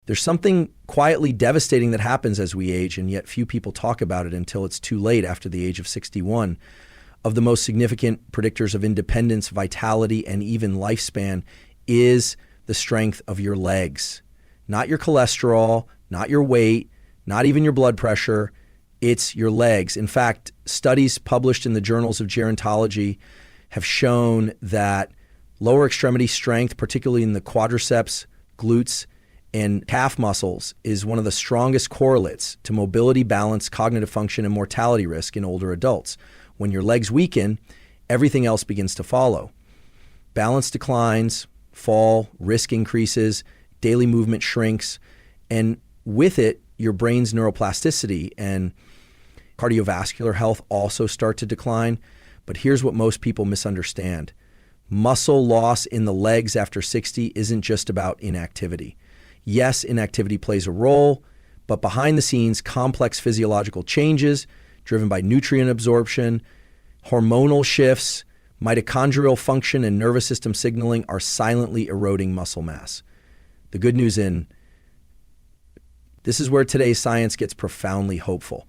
There's something quietly devastating that happens as we age, and yet few people talk about it until it's too late after the age of 61. Of the most significant predictors of independence, vitality, and even lifespan is the strength of your legs. Not your cholesterol, not your weight, not even your blood pressure. It's your legs. In fact, studies published in the journals of gerontology have shown that lower extremity strength, particularly in the quadriceps, glutes, and calf muscles, is one of the strongest correlates to mobility, balance, cognitive function, and mortality risk in older adults. When your legs weaken, everything else begins to follow. Balance declines, fall, risk increases, daily movement shrinks, and with it, your brain's neuroplasticity and cardiovascular health also start to decline. But here's what most people misunderstand. Muscle loss in the legs after 60 isn't just about inactivity. Yes, inactivity plays a role, but behind the scenes, complex physiological changes driven by nutrient absorption, hormonal shifts, mitochondrial function, and nervous system signaling are silently eroding muscle mass. The good news this is where today's science gets profoundly hopeful,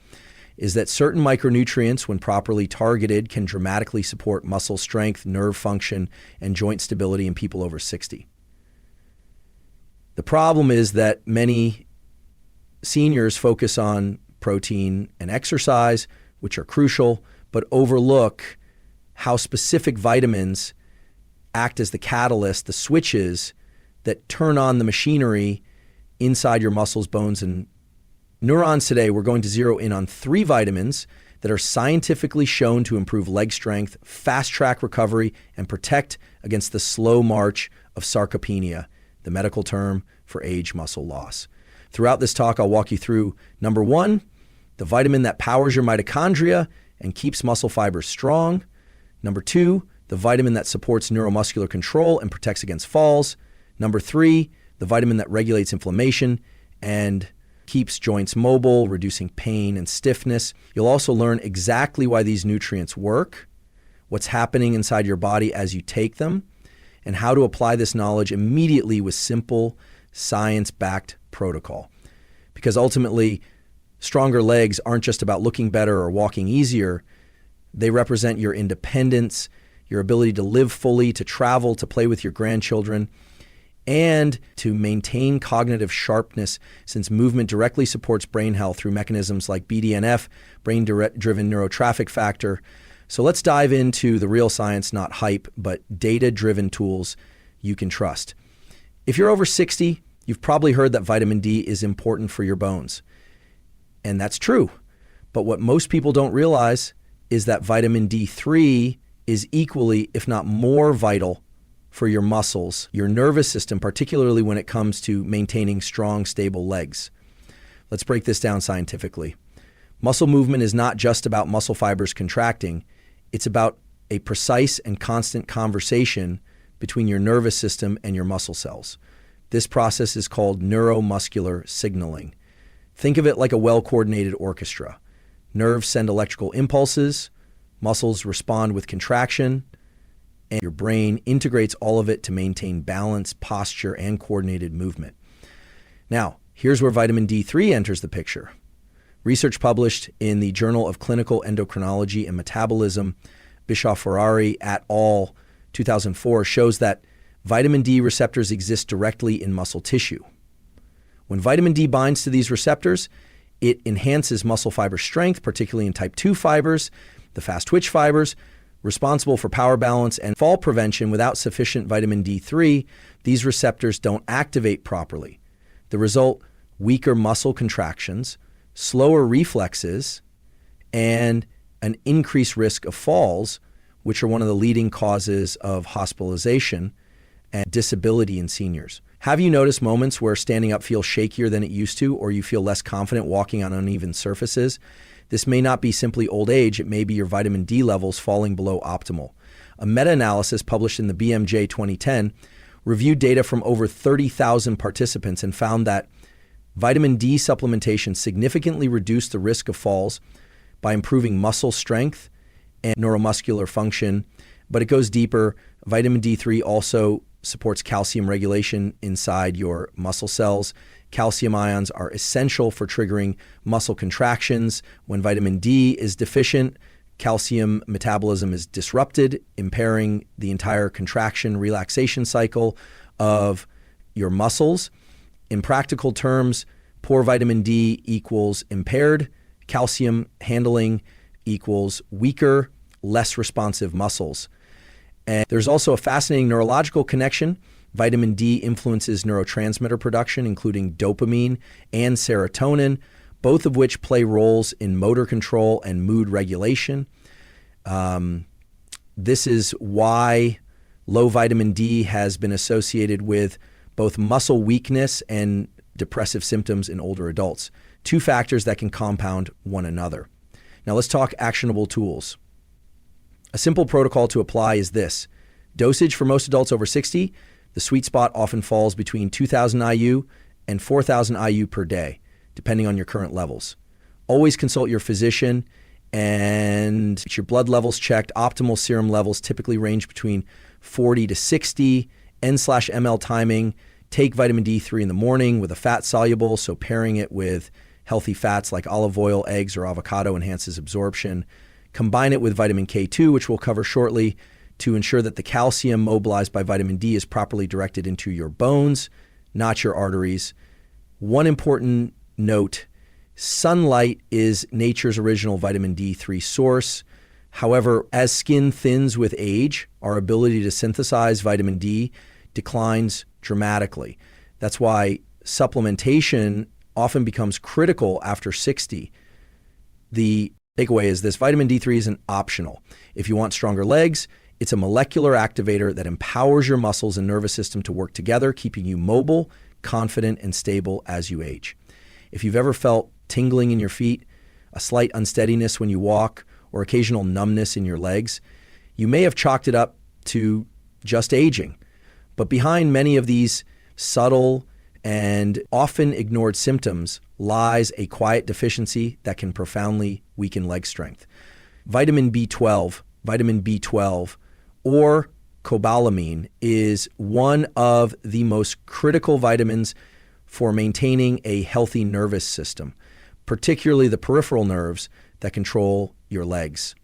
is that certain micronutrients, when properly targeted, can dramatically support muscle strength, nerve function, and joint stability in people over 60. The problem is that many seniors focus on protein and exercise, which are crucial, but overlook how specific vitamins act as the catalyst, the switches that turn on the machinery inside your muscles, bones, and neurons. Today, we're going to zero in on 3 vitamins that are scientifically shown to improve leg strength, fast-track recovery, and protect against the slow march of sarcopenia, the medical term for age muscle loss. Throughout this talk, I'll walk you through number 1, the vitamin that powers your mitochondria and keeps muscle fibers strong. Number 2, the vitamin that supports neuromuscular control and protects against falls. Number 3, the vitamin that regulates inflammation and keeps joints mobile, reducing pain and stiffness. You'll also learn exactly why these nutrients work, what's happening inside your body as you take them, and how to apply this knowledge immediately with simple, science-backed protocol. Because ultimately, stronger legs aren't just about looking better or walking easier. They represent your independence, your ability to live fully, to travel, to play with your grandchildren, and to maintain cognitive sharpness, since movement directly supports brain health through mechanisms like BDNF, brain-driven neurotraffic factor. So let's dive into the real science, not hype, but data-driven tools you can trust. If you're over 60, you've probably heard that vitamin D is important for your bones. And that's true. But what most people don't realize is that vitamin D3 is equally, if not more, vital for your muscles, your nervous system, particularly when it comes to maintaining strong, stable legs. Let's break this down scientifically. Muscle movement is not just about muscle fibers contracting. It's about a precise and constant conversation between your nervous system and your muscle cells. This process is called neuromuscular signaling. Think of it like a well-coordinated orchestra. Nerves send electrical impulses, muscles respond with contraction, and your brain integrates all of it to maintain balance, posture, and coordinated movement. Now, here's where vitamin D3 enters the picture. Research published in the Journal of Clinical Endocrinology and Metabolism, Bischoff-Ferrari et al., 2004, shows that vitamin D receptors exist directly in muscle tissue. When vitamin D binds to these receptors, it enhances muscle fiber strength, particularly in type 2 fibers, the fast twitch fibers, responsible for power balance and fall prevention. Without sufficient vitamin D3, these receptors don't activate properly. The result, weaker muscle contractions, slower reflexes, and an increased risk of falls, which are one of the leading causes of hospitalization and disability in seniors. Have you noticed moments where standing up feels shakier than it used to, or you feel less confident walking on uneven surfaces? This may not be simply old age, it may be your vitamin D levels falling below optimal. A meta-analysis published in the BMJ 2010 reviewed data from over 30,000 participants and found that vitamin D supplementation significantly reduced the risk of falls by improving muscle strength and neuromuscular function. But it goes deeper. Vitamin D3 also supports calcium regulation inside your muscle cells. Calcium ions are essential for triggering muscle contractions. When vitamin D is deficient, calcium metabolism is disrupted, impairing the entire contraction relaxation cycle of your muscles. In practical terms, poor vitamin D equals impaired calcium handling equals weaker, less responsive muscles. And there's also a fascinating neurological connection. Vitamin D influences neurotransmitter production, including dopamine and serotonin, both of which play roles in motor control and mood regulation. This is why low vitamin D has been associated with both muscle weakness and depressive symptoms in older adults, two factors that can compound one another. Now let's talk actionable tools. A simple protocol to apply is this. Dosage for most adults over 60, the sweet spot often falls between 2,000 IU and 4,000 IU per day, depending on your current levels. Always consult your physician and get your blood levels checked. Optimal serum levels typically range between 40 to 60, N/ml timing. Take vitamin D3 in the morning with a fat soluble, so pairing it with healthy fats like olive oil, eggs, or avocado enhances absorption. Combine it with vitamin K2, which we'll cover shortly, to ensure that the calcium mobilized by vitamin D is properly directed into your bones, not your arteries. One important note, sunlight is nature's original vitamin D3 source. However, as skin thins with age, our ability to synthesize vitamin D declines dramatically. That's why supplementation often becomes critical after 60. The takeaway is this: vitamin D3 isn't optional. If you want stronger legs, it's a molecular activator that empowers your muscles and nervous system to work together, keeping you mobile, confident, and stable as you age. If you've ever felt tingling in your feet, a slight unsteadiness when you walk, or occasional numbness in your legs, you may have chalked it up to just aging. But behind many of these subtle and often ignored symptoms lies a quiet deficiency that can profoundly weaken leg strength. Vitamin B12, or cobalamin, is one of the most critical vitamins for maintaining a healthy nervous system, particularly the peripheral nerves that control your legs.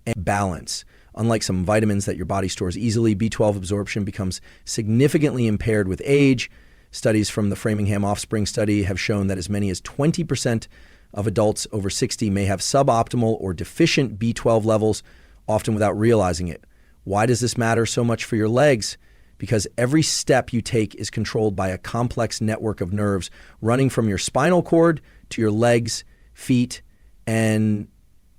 And balance. Unlike some vitamins that your body stores easily, B12 absorption becomes significantly impaired with age. Studies from the Framingham Offspring study have shown that as many as 20% of adults over 60 may have suboptimal or deficient B12 levels, often without realizing it. Why does this matter so much for your legs? Because every step you take is controlled by a complex network of nerves running from your spinal cord to your legs, feet, and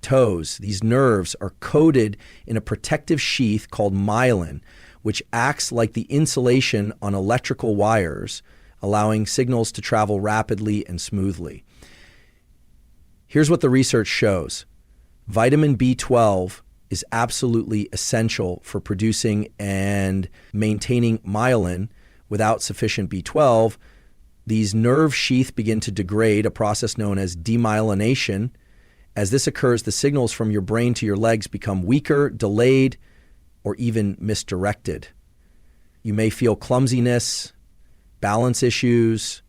toes. These nerves are coated in a protective sheath called myelin, which acts like the insulation on electrical wires, allowing signals to travel rapidly and smoothly. Here's what the research shows. Vitamin B12 is absolutely essential for producing and maintaining myelin. Without sufficient B12, these nerve sheath begin to degrade, a process known as demyelination. As this occurs, the signals from your brain to your legs become weaker, delayed, or even misdirected. You may feel clumsiness, balance issues,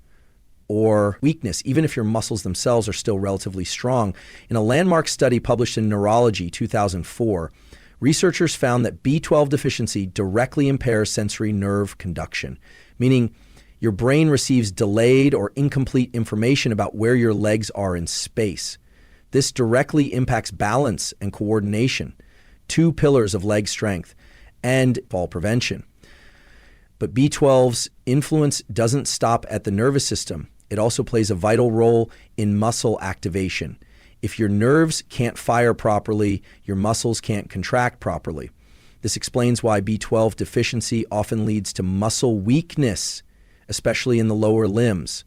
or weakness, even if your muscles themselves are still relatively strong. In a landmark study published in Neurology 2004, researchers found that B12 deficiency directly impairs sensory nerve conduction, meaning your brain receives delayed or incomplete information about where your legs are in space. This directly impacts balance and coordination, two pillars of leg strength, and fall prevention. But B12's influence doesn't stop at the nervous system. It also plays a vital role in muscle activation. If your nerves can't fire properly, your muscles can't contract properly. This explains why B12 deficiency often leads to muscle weakness, especially in the lower limbs.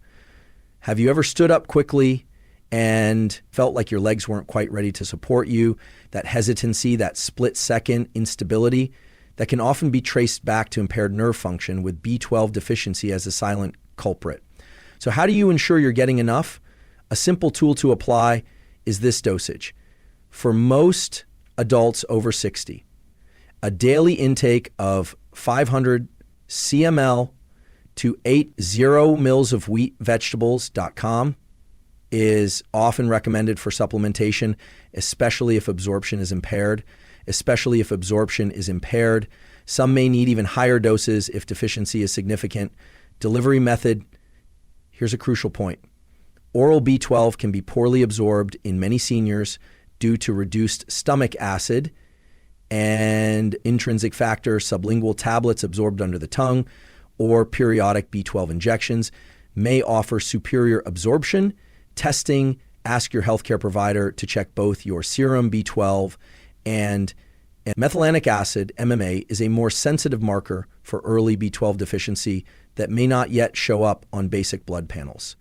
Have you ever stood up quickly and felt like your legs weren't quite ready to support you? That hesitancy, that split-second instability, that can often be traced back to impaired nerve function, with B12 deficiency as a silent culprit. So how do you ensure you're getting enough? A simple tool to apply is this dosage. For most adults over 60, a daily intake of 500 CML to 80 mils of wheat vegetables.com is often recommended for supplementation, especially if absorption is impaired. Some may need even higher doses if deficiency is significant. Delivery method, here's a crucial point. Oral B12 can be poorly absorbed in many seniors due to reduced stomach acid and intrinsic factor sublingual tablets absorbed under the tongue or periodic B12 injections may offer superior absorption. Testing, ask your healthcare provider to check both your serum B12 and methylanic acid, MMA, is a more sensitive marker for early B12 deficiency that may not yet show up on basic blood panels.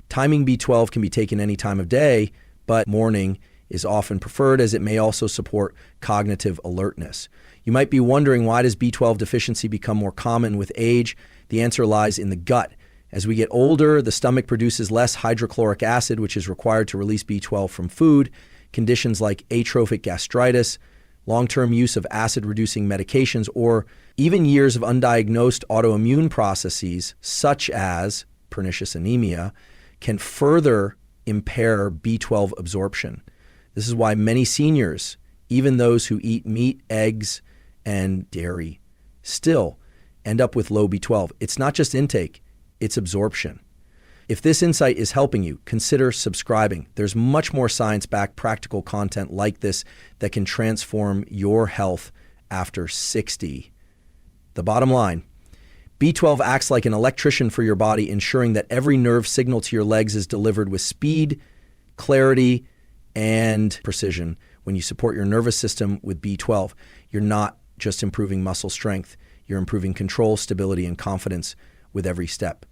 Timing B12 can be taken any time of day, but morning is often preferred as it may also support cognitive alertness. You might be wondering, why does B12 deficiency become more common with age? The answer lies in the gut. As we get older, the stomach produces less hydrochloric acid, which is required to release B12 from food. Conditions like atrophic gastritis, long-term use of acid-reducing medications, or even years of undiagnosed autoimmune processes, such as pernicious anemia, can further impair B12 absorption. This is why many seniors, even those who eat meat, eggs, and dairy, still end up with low B12. It's not just intake, it's absorption. If this insight is helping you, consider subscribing. There's much more science-backed practical content like this that can transform your health after 60. The bottom line, B12 acts like an electrician for your body, ensuring that every nerve signal to your legs is delivered with speed, clarity, and precision. When you support your nervous system with B12, you're not just improving muscle strength, you're improving control, stability, and confidence with every step.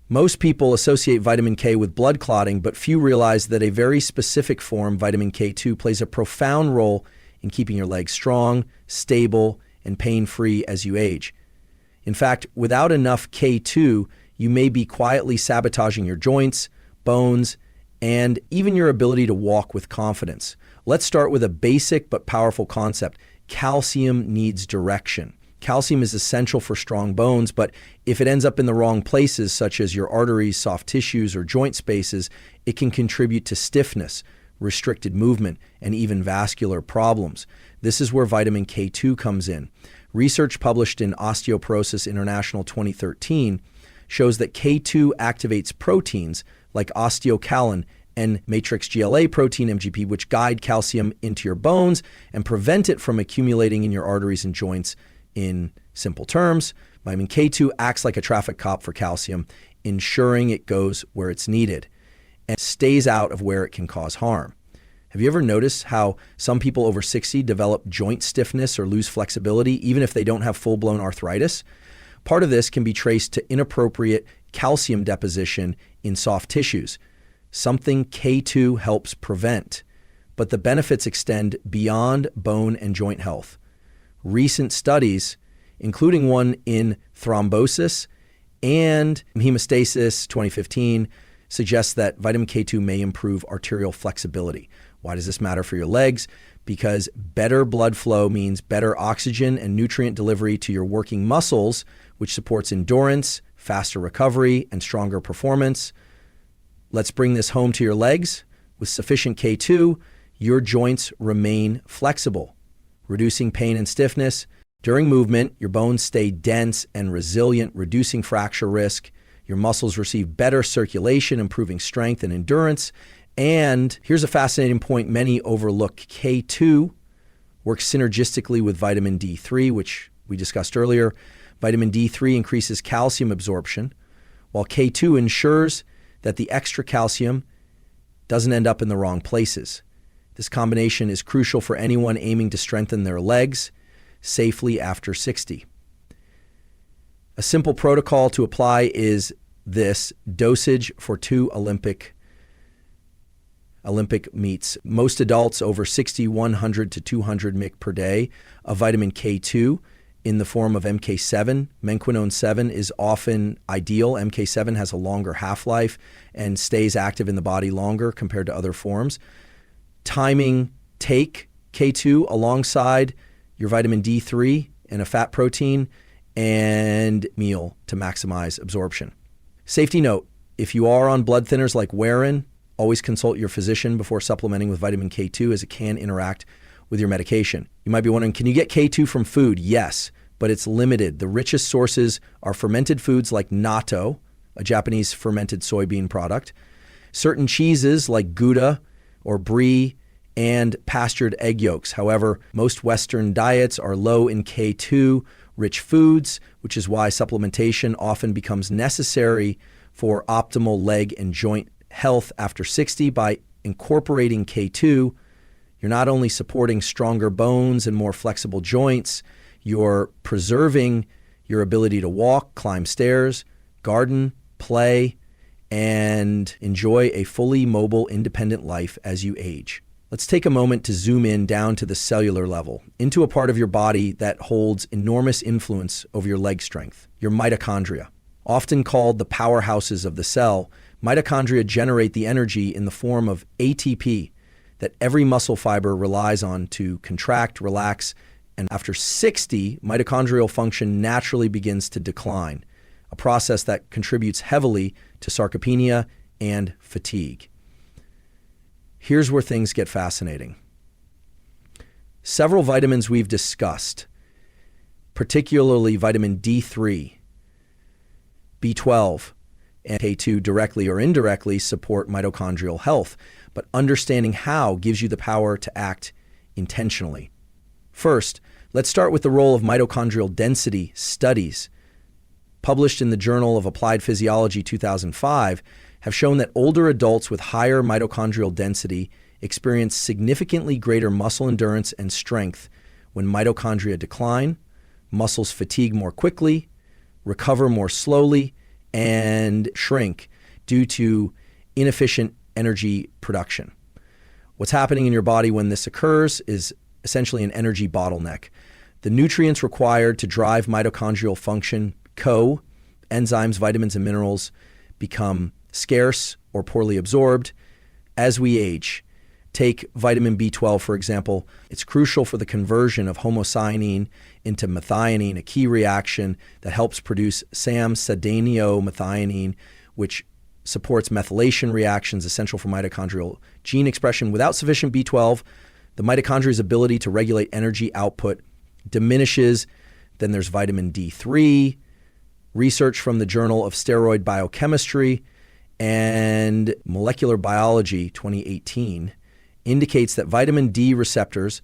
Most people associate vitamin K with blood clotting, but few realize that a very specific form, vitamin K2, plays a profound role in keeping your legs strong, stable, and pain-free as you age. In fact, without enough K2, you may be quietly sabotaging your joints, bones, and even your ability to walk with confidence. Let's start with a basic but powerful concept. Calcium needs direction. Calcium is essential for strong bones, but if it ends up in the wrong places, such as your arteries, soft tissues, or joint spaces, it can contribute to stiffness, restricted movement, and even vascular problems. This is where vitamin K2 comes in. Research published in Osteoporosis International 2013 shows that K2 activates proteins like osteocalin and matrix GLA protein, MGP, which guide calcium into your bones and prevent it from accumulating in your arteries and joints. In simple terms, vitamin K2 acts like a traffic cop for calcium, ensuring it goes where it's needed and stays out of where it can cause harm. Have you ever noticed how some people over 60 develop joint stiffness or lose flexibility, even if they don't have full-blown arthritis? Part of this can be traced to inappropriate calcium deposition in soft tissues, something K2 helps prevent. But the benefits extend beyond bone and joint health. Recent studies, including one in thrombosis and hemostasis 2015, suggest that vitamin K2 may improve arterial flexibility. Why does this matter for your legs? Because better blood flow means better oxygen and nutrient delivery to your working muscles, which supports endurance, faster recovery, and stronger performance. Let's bring this home to your legs. With sufficient K2, your joints remain flexible, reducing pain and stiffness. During movement, your bones stay dense and resilient, reducing fracture risk. Your muscles receive better circulation, improving strength and endurance. And here's a fascinating point many overlook. K2 works synergistically with vitamin D3, which we discussed earlier. Vitamin D3 increases calcium absorption, while K2 ensures that the extra calcium doesn't end up in the wrong places. This combination is crucial for anyone aiming to strengthen their legs safely after 60. A simple protocol to apply is this: dosage for 2 Olympic meets. Most adults over 60, 100 to 200 mg per day of vitamin K2 in the form of MK7. Mequinone 7 is often ideal. MK7 has a longer half-life and stays active in the body longer compared to other forms. Timing take K2 alongside your vitamin D3 and a fat protein and meal to maximize absorption. Safety note, if you are on blood thinners like Wherein, always consult your physician before supplementing with vitamin K2 as it can interact with your medication. You might be wondering, can you get K2 from food? Yes, but it's limited. The richest sources are fermented foods like natto, a Japanese fermented soybean product, certain cheeses like Gouda or Brie, and pastured egg yolks. However, most Western diets are low in K2-rich foods, which is why supplementation often becomes necessary for optimal leg and joint health after 60. By incorporating K2, you're not only supporting stronger bones and more flexible joints, you're preserving your ability to walk, climb stairs, garden, play, and enjoy a fully mobile, independent life as you age. Let's take a moment to zoom in down to the cellular level, into a part of your body that holds enormous influence over your leg strength, your mitochondria. Often called the powerhouses of the cell, mitochondria generate the energy in the form of ATP that every muscle fiber relies on to contract, relax, and after 60, mitochondrial function naturally begins to decline, a process that contributes heavily to sarcopenia and fatigue. Here's where things get fascinating. Several vitamins we've discussed, particularly vitamin D3, B12, and K2 directly or indirectly support mitochondrial health, but understanding how gives you the power to act intentionally. First, let's start with the role of mitochondrial density studies. Published in the Journal of Applied Physiology 2005, have shown that older adults with higher mitochondrial density experience significantly greater muscle endurance and strength when mitochondria decline, muscles fatigue more quickly, recover more slowly, and shrink due to inefficient energy production. What's happening in your body when this occurs is essentially an energy bottleneck. The nutrients required to drive mitochondrial function, enzymes, vitamins, and minerals, become scarce or poorly absorbed as we age. Take vitamin B12, for example. It's crucial for the conversion of homocyanine into methionine, a key reaction that helps produce samsedanio-methionine, which supports methylation reactions essential for mitochondrial gene expression. Without sufficient B12, the mitochondria's ability to regulate energy output diminishes. Then there's vitamin D3. Research from the Journal of Steroid Biochemistry and Molecular Biology 2018 indicates that vitamin D receptors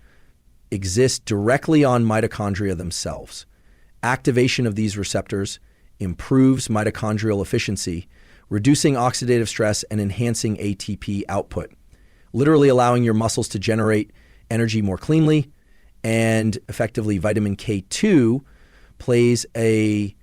exist directly on mitochondria themselves. Activation of these receptors improves mitochondrial efficiency, reducing oxidative stress and enhancing ATP output, literally allowing your muscles to generate energy more cleanly. And effectively, vitamin K2 plays a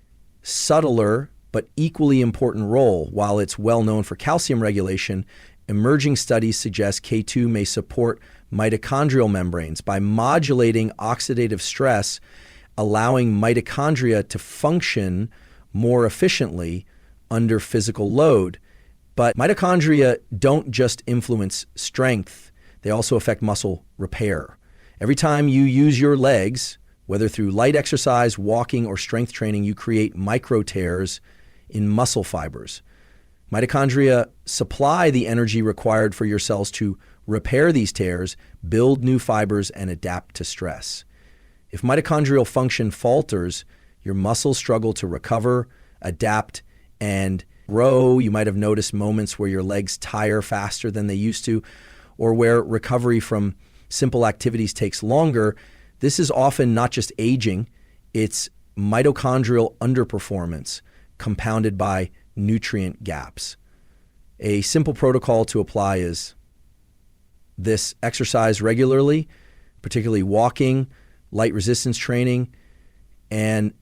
subtler but equally important role. While it's well known for calcium regulation, emerging studies suggest K2 may support mitochondrial membranes by modulating oxidative stress, allowing mitochondria to function more efficiently under physical load. But mitochondria don't just influence strength, they also affect muscle repair. Every time you use your legs, whether through light exercise, walking, or strength training, you create micro tears in muscle fibers. Mitochondria supply the energy required for your cells to repair these tears, build new fibers, and adapt to stress. If mitochondrial function falters, your muscles struggle to recover, adapt, and grow. You might have noticed moments where your legs tire faster than they used to, or where recovery from simple activities takes longer. This is often not just aging, it's mitochondrial underperformance compounded by nutrient gaps. A simple protocol to apply is this: exercise regularly, particularly walking, light resistance training, and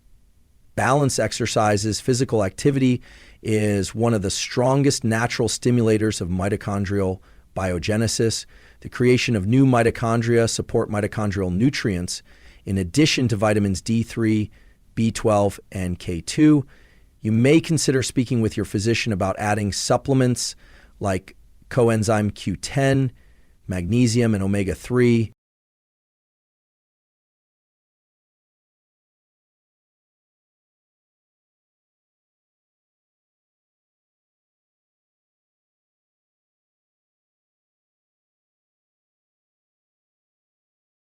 balance exercises. Physical activity is one of the strongest natural stimulators of mitochondrial biogenesis. The creation of new mitochondria support mitochondrial nutrients in addition to vitamins D3, B12, and K2. You may consider speaking with your physician about adding supplements like coenzyme Q10, magnesium, and omega-3.